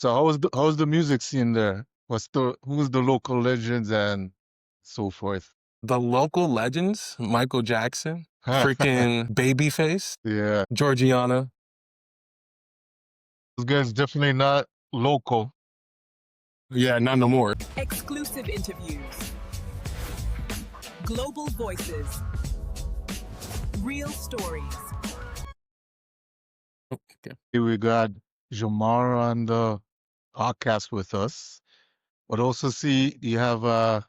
So how's the music scene there? Who's the local legends and so forth? The local legends, Michael Jackson, freaking Babyface, Yeah, Georgiana. this guy's definitely not local. Yeah, not no more. Exclusive interviews, global voices, real stories. Okay. Here we got Jarmar on the podcast with us, but also see you have a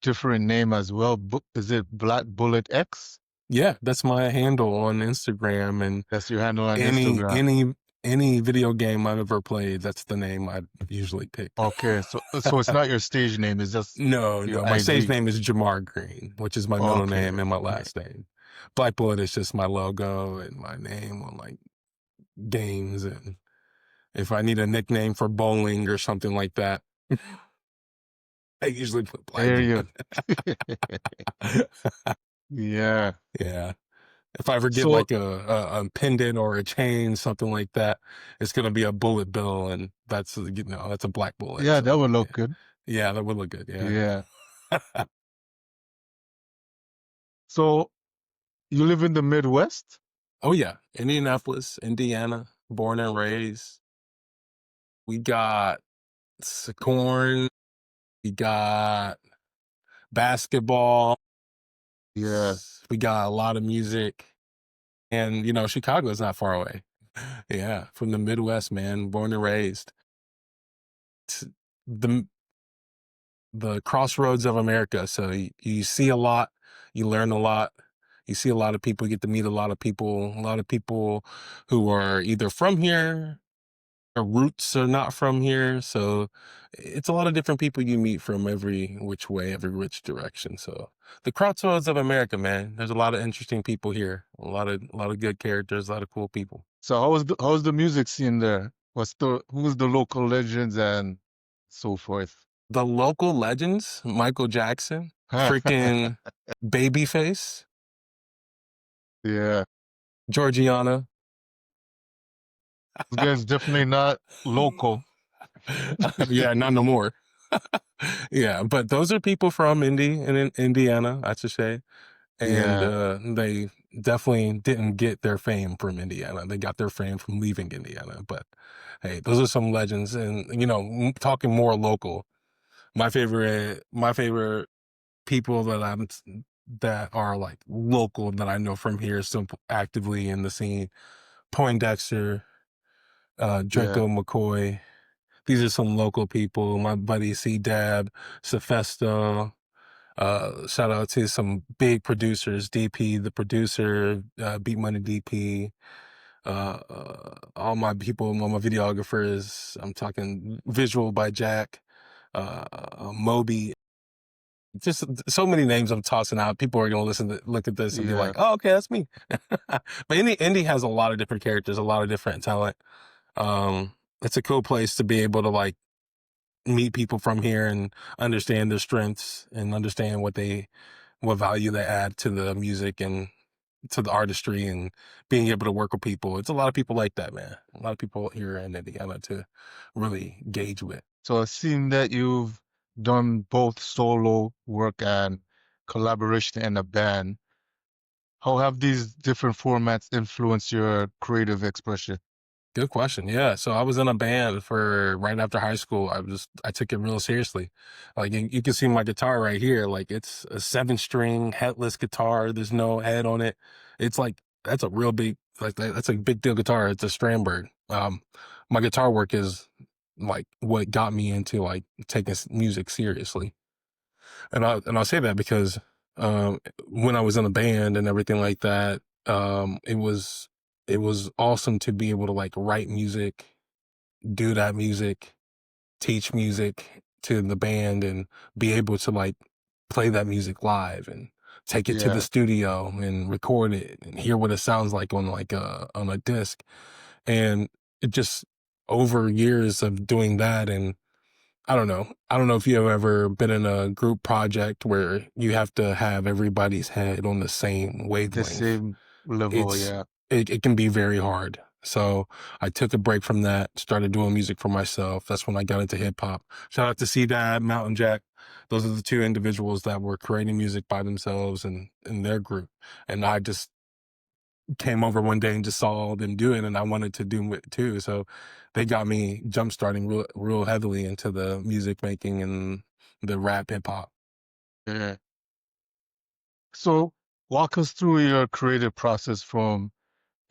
different name as well. Is it Black Bullet X? Yeah, that's my handle on Instagram, and That's your handle on any Instagram. any any video game I've ever played, that's the name I usually pick. Okay, so it's not your stage name, it's just No, your my stage IG. name is Jarmar Green, which is my middle Okay, name and my okay. last name. Black Bullet is just my logo and my name on like games, and if I need a nickname for bowling or something like that, I usually put I Black hear Bullet. you. Yeah. Yeah. If I ever get So like a pendant or a chain, something like that, it's gonna be a bullet bill, and that's that's a black bullet. yeah, that So would look yeah, good. yeah, that would look good. Yeah. Yeah. So you live in the Midwest? Oh yeah, Indianapolis, Indiana, born and raised. We got corn. We got basketball. Yeah. We got a lot of music, and Chicago is not far away. Yeah, from the Midwest, man, born and raised. It's the crossroads of America. So you see a lot, you learn a lot, you see a lot of people, get to meet a lot of people who are either from here, or roots are not from here. So it's a lot of different people you meet from every which way, every which direction. So the crossroads of America, man. There's a lot of interesting people here, a lot of good characters, a lot of cool people. So how's the music scene there? Who's the local legends and so forth? The local legends, Michael Jackson, freaking Babyface, Yeah. Georgiana. This guy's definitely not local. Yeah, not no more. Yeah, but those are people from Indy and in Indiana, I should say. And Yeah. they definitely didn't get their fame from Indiana. They got their fame from leaving Indiana. But hey, those are some legends. And talking more local, my favorite people that are like local that I know from here, still actively in the scene. Poindexter, Yeah. Draco McCoy. These are some local people. My buddy C Dab, Sefesto. Shout out to some big producers, DP, the producer, Beat Money DP, all my people, all my videographers. I'm talking visual by Jack, Moby. Just so many names I'm tossing out. People are gonna look at this and be like, Yeah. "Oh, okay, that's me." But Indy has a lot of different characters, a lot of different talent. It's a cool place to be able to like meet people from here and understand their strengths and understand what value they add to the music and to the artistry and being able to work with people. It's a lot of people like that, man. A lot of people here in Indiana to really gauge with. So I've seen that you've done both solo work and collaboration in a band. How have these different formats influenced your creative expression? Good question. Yeah. So I was in a band for right after high school. I took it real seriously. Like you can see my guitar right here. Like it's a 7-string headless guitar. There's no head on it. It's like, that's a real big, like that's a big deal guitar. It's a Strandberg. My guitar work is like what got me into like taking music seriously. And I'll say that because, when I was in a band and everything like that, it was awesome to be able to like write music, do that music, teach music to the band, and be able to like play that music live and take it to the Yeah. studio and record it and hear what it sounds like on like on a disc. And it just, over years of doing that, and I don't know. I don't know if you've ever been in a group project where you have to have everybody's head on the same The wavelength. same level, It's yeah. it can be very hard. So I took a break from that, started doing music for myself. That's when I got into hip hop. Shout out to C Dad, Mountain Jack. Those are the two individuals that were creating music by themselves and in their group. And I just came over one day and just saw them do it, and I wanted to do it too. So they got me jump starting real heavily into the music making and the rap hip hop. Yeah. So walk us through your creative process from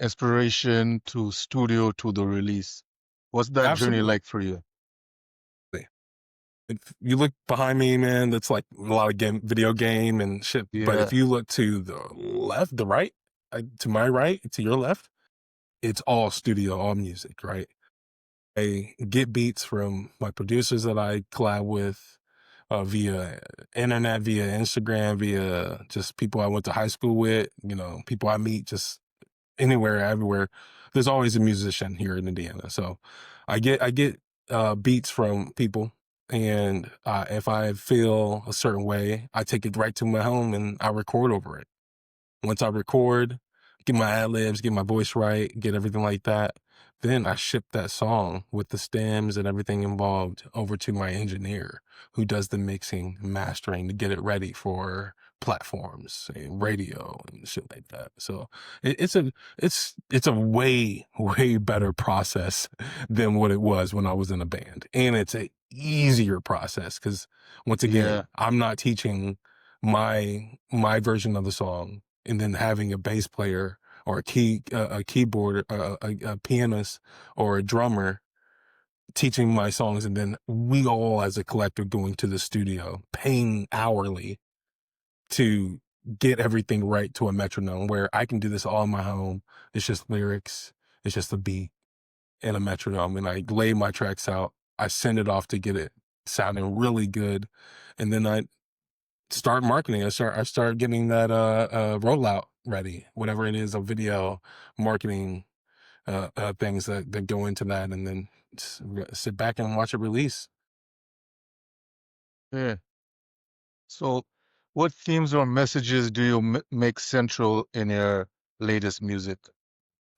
inspiration to studio to the release. What's that journey Absolutely. like for you? If you look behind me, man, that's like a lot of video game and shit. But if Yeah. you look to the left, the right, to my right, to your left, it's all studio, all music, right? I get beats from my producers that I collab with via internet, via Instagram, via just people I went to high school with, people I meet just anywhere, everywhere. There's always a musician here in Indiana. So I get beats from people, and if I feel a certain way, I take it right to my home and I record over it. Once I record, get my ad libs, get my voice right, get everything like that, then I ship that song with the stems and everything involved over to my engineer who does the mixing, mastering to get it ready for platforms and radio and shit like that. So it's a way better process than what it was when I was in a band, and it's a easier process because once again, Yeah. I'm not teaching my version of the song and then having a bass player or a keyboard, a pianist or a drummer teaching my songs, and then we all as a collective going to the studio, paying hourly to get everything right to a metronome where I can do this all in my home. It's just lyrics, it's just a beat and a metronome, and I lay my tracks out. I send it off to get it sounding really good, and then I start marketing. I start getting that rollout ready, whatever it is, a video marketing things that go into that, and then sit back and watch it release. Yeah. So what themes or messages do you make central in your latest music?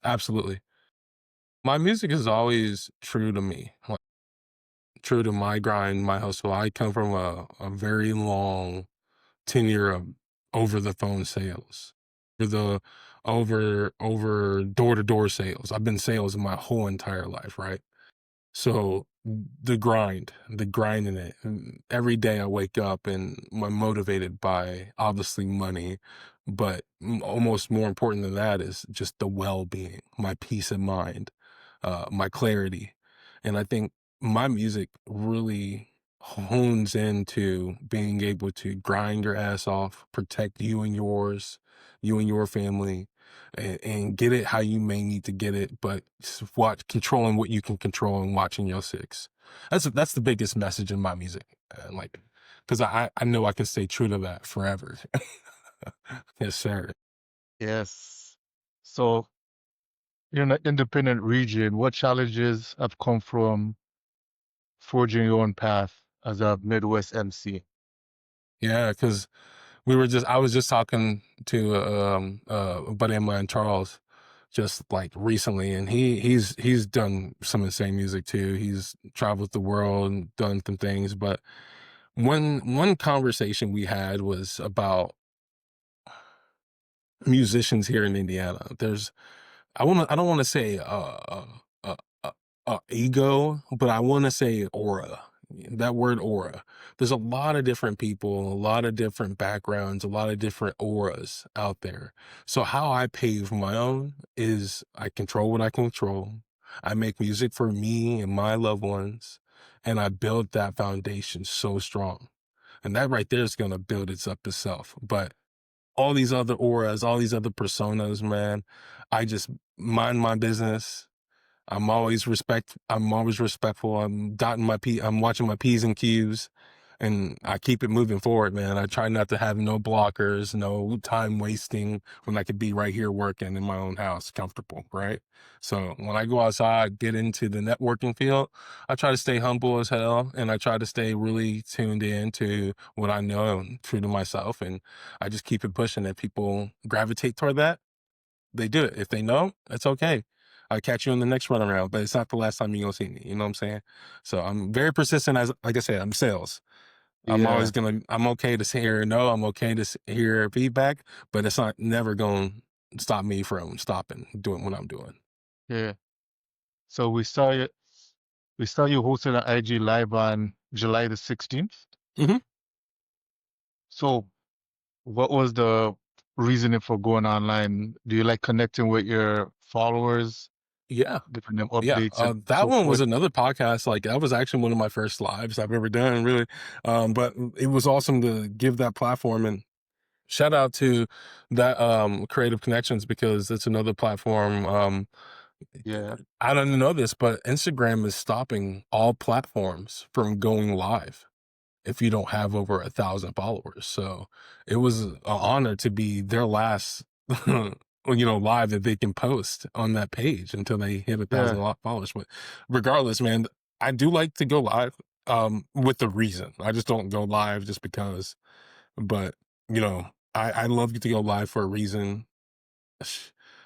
Absolutely. My music is always true to me, like, true to my grind, my hustle. I come from a very long tenure of over the phone sales, for the over door to door sales. I've been sales my whole entire life, right? So the grind in it. And every day I wake up and I'm motivated by obviously money, but almost more important than that is just the well-being, my peace of mind, my clarity. And I think my music really hones into being able to grind your ass off, protect you and yours, you and your family, and get it how you may need to get it, but watch controlling what you can control and watching your six. That's the biggest message in my music, like, because I know I can stay true to that forever. Yes, sir. Yes. So you're in an independent region. What challenges have come from forging your own path as a Midwest MC? Yeah, because I was just talking to a buddy of mine, Charles, just like recently, and he's done some insane music too. He's traveled the world and done some things, but one conversation we had was about musicians here in Indiana. I don't want to say uh, ego, but I want to say aura. That word aura. There's a lot of different people, a lot of different backgrounds, a lot of different auras out there. So how I pave my own is I control what I control. I make music for me and my loved ones, and I build that foundation so strong. And that right there is going to build itself. But all these other auras, all these other personas, man, I just mind my business. I'm always respectful. I'm watching my P's and Q's, and I keep it moving forward, man. I try not to have no blockers, no time wasting when I could be right here working in my own house, comfortable, right? So when I go outside, get into the networking field, I try to stay humble as hell, and I try to stay really tuned in to what I know and true to myself, and I just keep it pushing. If people gravitate toward that, they do it. If they know, that's okay. I'll catch you in the next run around, but it's not the last time you're gonna see me. You know what I'm saying? So I'm very persistent. As like I said, I'm sales. Yeah, I'm okay to hear no. I'm okay to hear feedback, but it's not never going to stop me from stopping doing what I'm doing. yeah. So we saw you hosted an IG live on July the 16th. Hmm. So what was the reasoning for going online? Do you like connecting with your followers, Yeah. giving them Yeah, updates and that so one was forth? another podcast. Like that was actually one of my first lives I've ever done, really. But it was awesome to give that platform, and shout out to that Creative Connections, because it's another platform. Yeah, I don't know this, but Instagram is stopping all platforms from going live if you don't have over 1,000 followers. So it was an honor to be their last, live that they can post on that page until they hit a yeah. thousand followers. But regardless, man, I do like to go live, with a reason. I just don't go live just because. But I love to go live for a reason.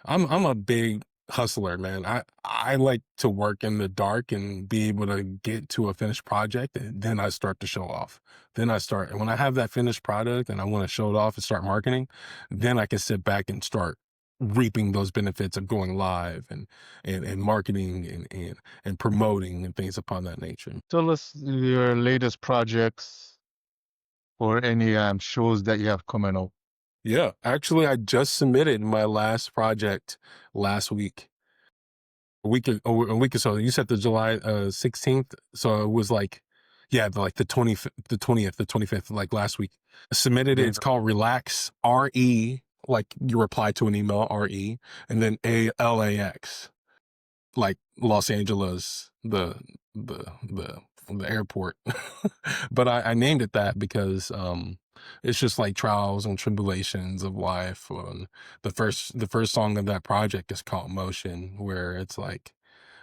I'm a big hustler, man. I like to work in the dark and be able to get to a finished project, and then I start to show off. Then I start, and when I have that finished product and I want to show it off and start marketing, then I can sit back and start reaping those benefits of going live and marketing and promoting and things upon that nature. Tell us your latest projects or any shows that you have coming up. Yeah, actually, I just submitted my last project last week. A week or so. You said the July 16th, so it was like, yeah, the 20th, the 25th, like last week. I submitted it. Yeah, It's called Relax, RE, like you reply to an email, RE, and then ALAX, like Los Angeles, the airport. But I named it that because it's just like trials and tribulations of life. The first song of that project is called Motion, where it's like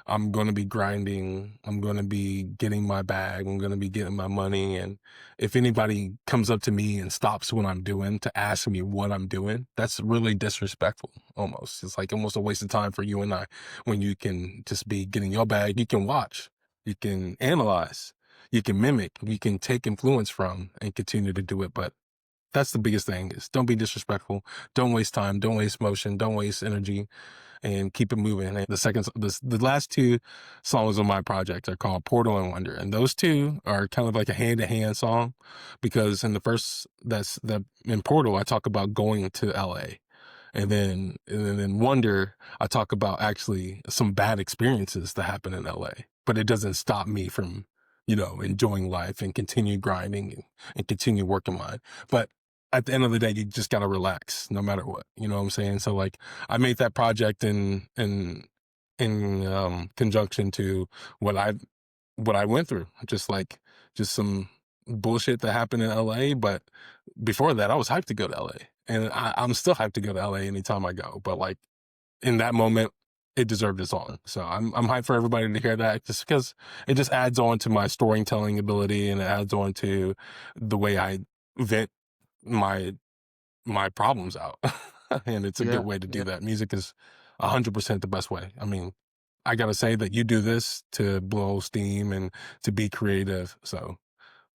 I'm going to be grinding. I'm going to be getting my bag. I'm going to be getting my money. And if anybody comes up to me and stops what I'm doing to ask me what I'm doing, that's really disrespectful almost. It's like almost a waste of time for you and I, when you can just be getting your bag. You can watch, you can analyze, you can mimic, you can take influence from and continue to do it. But that's the biggest thing, is don't be disrespectful. Don't waste time. Don't waste motion. Don't waste energy, and keep it moving. And the last two songs on my project are called Portal and Wonder, and those two are kind of like a hand to hand song, because in the first, in Portal, I talk about going to LA. And then in Wonder, I talk about actually some bad experiences that happen in LA, but it doesn't stop me from, enjoying life and continue grinding and continue working mine. But at the end of the day, you just got to relax no matter what. You know what I'm saying? So like, I made that project in conjunction to what I went through, just some bullshit that happened in LA. But before that, I was hyped to go to LA, and I'm still hyped to go to LA anytime I go. But like in that moment, it deserved a song. So I'm hyped for everybody to hear that, just because it just adds on to my storytelling ability, and it adds on to the way I vent my my problems out. And it's a good yeah, way to do yeah, that. Music is 100% the best way. I mean, I gotta say that you do this to blow steam and to be creative. So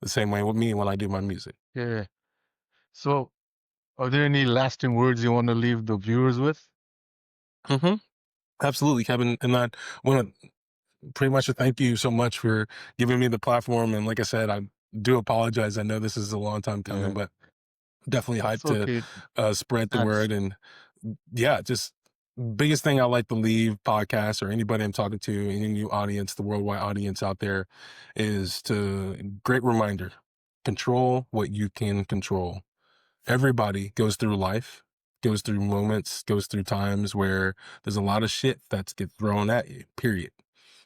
the same way with me when I do my music. yeah. So, are there any lasting words you want to leave the viewers with? Hmm. Absolutely, Kevin. And I want to pretty much thank you so much for giving me the platform. And like I said, I do apologize. I know this is a long time coming, Yeah, but definitely that's hyped to okay. spread the That's word. And yeah, just biggest thing I like to leave podcasts or anybody I'm talking to, any new audience, the worldwide audience out there, is to great reminder: control what you can control. Everybody goes through life, goes through moments, goes through times where there's a lot of shit that's get thrown at you, period.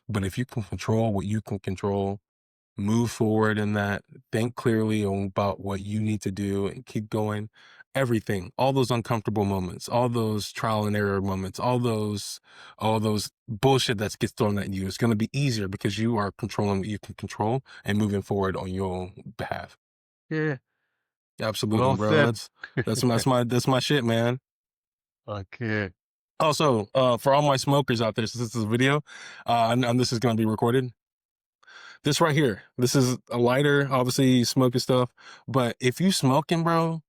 But if you can control what you can control, move forward in that, think clearly about what you need to do and keep going. Everything, all those uncomfortable moments, all those trial and error moments, all those bullshit that gets thrown at you, it's going to be easier because you are controlling what you can control and moving forward on your own behalf. yeah. Absolutely, Well bro. said. That's my shit, man. Okay. Also, for all my smokers out there, since this is a video, and this is going to be recorded, this right here, this is a lighter, obviously smoking stuff. But if you smoking, bro,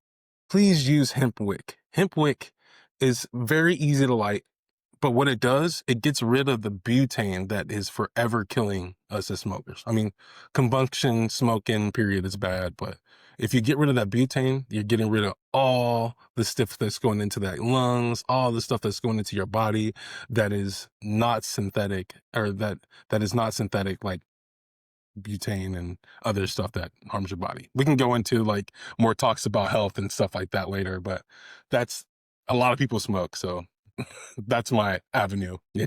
please use hemp wick. Hemp wick is very easy to light, but what it does, it gets rid of the butane that is forever killing us as smokers. I mean, combustion smoking period is bad, but if you get rid of that butane, you're getting rid of all the stuff that's going into that lungs, all the stuff that's going into your body that is not synthetic, or that is not synthetic, like butane and other stuff that harms your body. We can go into like more talks about health and stuff like that later, but that's, a lot of people smoke, so that's my avenue. Yeah.